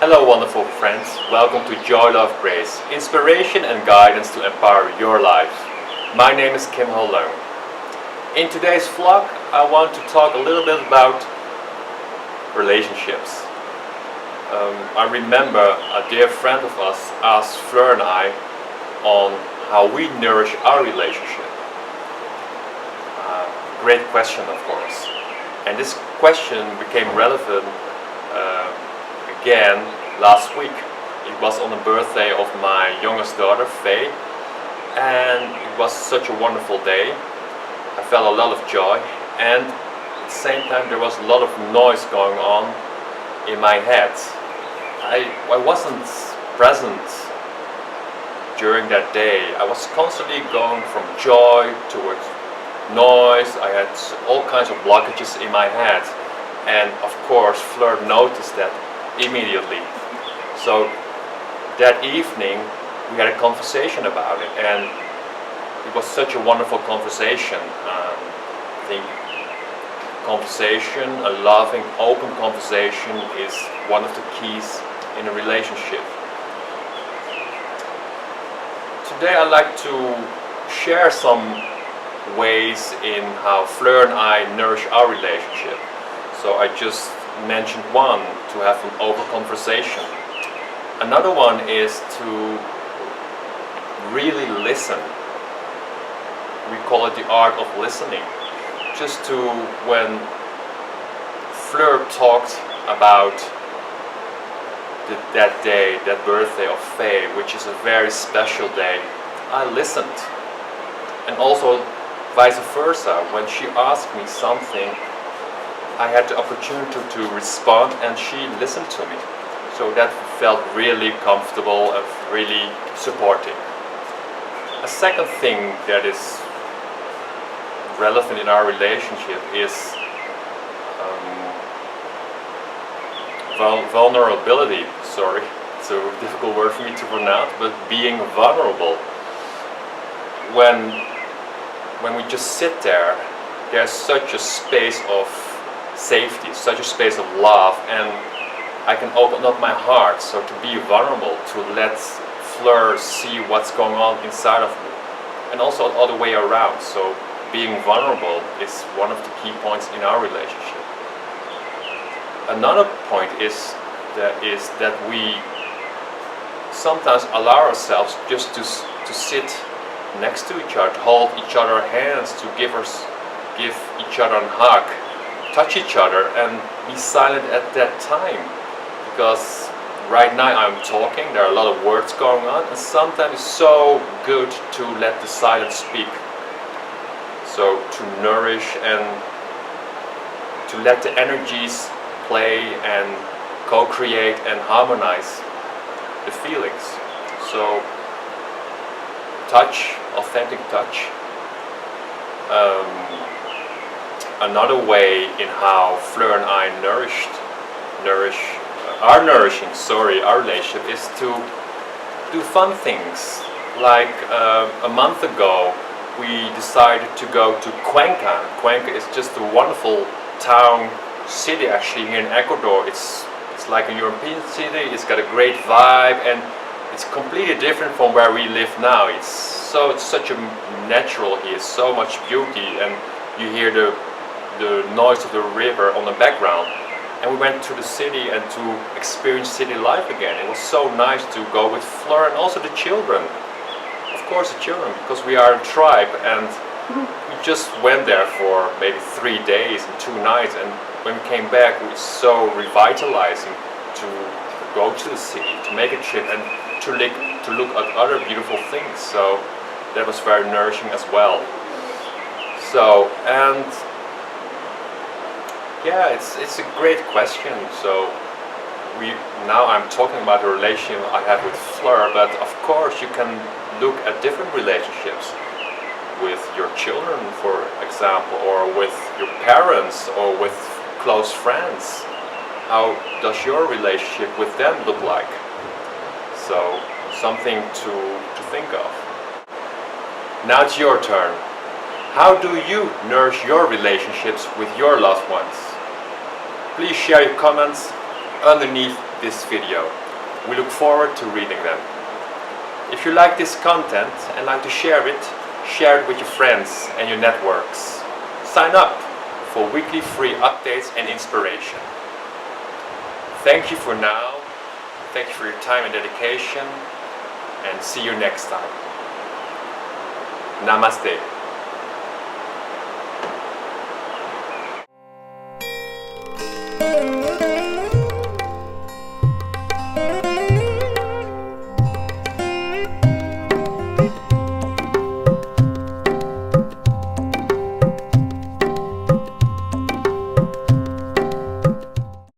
Hello wonderful friends, welcome to Joy, Love, Grace, inspiration and guidance to empower your life. My name is Ho Leung. In today's vlog I want to talk a little bit about relationships. I remember a dear friend of us asked Fleur and I on how we nourish our relationship. Great question, of course. And this question became relevant again last week. It was on the birthday of my youngest daughter, Faye, and it was such a wonderful day. I felt a lot of joy, and at the same time there was a lot of noise going on in my head. I wasn't present during that day. I was constantly going from joy towards noise. I had all kinds of blockages in my head, and of course Fleur noticed that immediately. So that evening we had a conversation about it, and it was such a wonderful conversation. I think conversation, a loving, open conversation, is one of the keys in a relationship. Today I'd like to share some ways in how Fleur and I nourish our relationship. So I just mentioned one, to have an open conversation. Another one is to really listen. We call it the art of listening. Just to, when Fleur talked about that day, that birthday of Faye, which is a very special day, I listened. And also vice versa, when she asked me something, I had the opportunity to respond, and she listened to me. So that felt really comfortable and really supporting. A second thing that is relevant in our relationship is vulnerability. Sorry, it's a difficult word for me to pronounce, but being vulnerable. When we just sit there, there's such a space of safety, such a space of love, and I can open up my heart. So to be vulnerable, to let Fleur see what's going on inside of me, and also the other way around. So being vulnerable is one of the key points in our relationship. Another point is that we sometimes allow ourselves just to sit next to each other, to hold each other's hands, to give each other a hug, touch each other, and be silent at that time. Because right now I'm talking, there are a lot of words going on, and sometimes it's so good to let the silence speak. So to nourish and to let the energies play and co-create and harmonize the feelings. So touch, authentic touch. Another way in how Fleur and I our relationship is to do fun things. Like a month ago we decided to go to Cuenca. Cuenca is just a wonderful town, city actually here in Ecuador. It's like a European city, it's got a great vibe, and it's completely different from where we live now. It's such a natural here, so much beauty, and you hear the noise of the river on the background. And we went to the city and to experience city life again. It was so nice to go with Fleur and also the children. Of course the children, because we are a tribe, and we just went there for maybe 3 days and 2 nights, and when we came back it was so revitalizing to go to the city, to make a trip, and to look at other beautiful things. So that was very nourishing as well. So, and yeah, it's a great question. So now I'm talking about the relationship I have with Fleur, but of course you can look at different relationships with your children, for example, or with your parents, or with close friends. How does your relationship with them look like? So something to think of. Now it's your turn. How do you nourish your relationships with your loved ones? Please share your comments underneath this video. We look forward to reading them. If you like this content and like to share it with your friends and your networks. Sign up for weekly free updates and inspiration. Thank you for now. Thank you for your time and dedication. And see you next time. Namaste.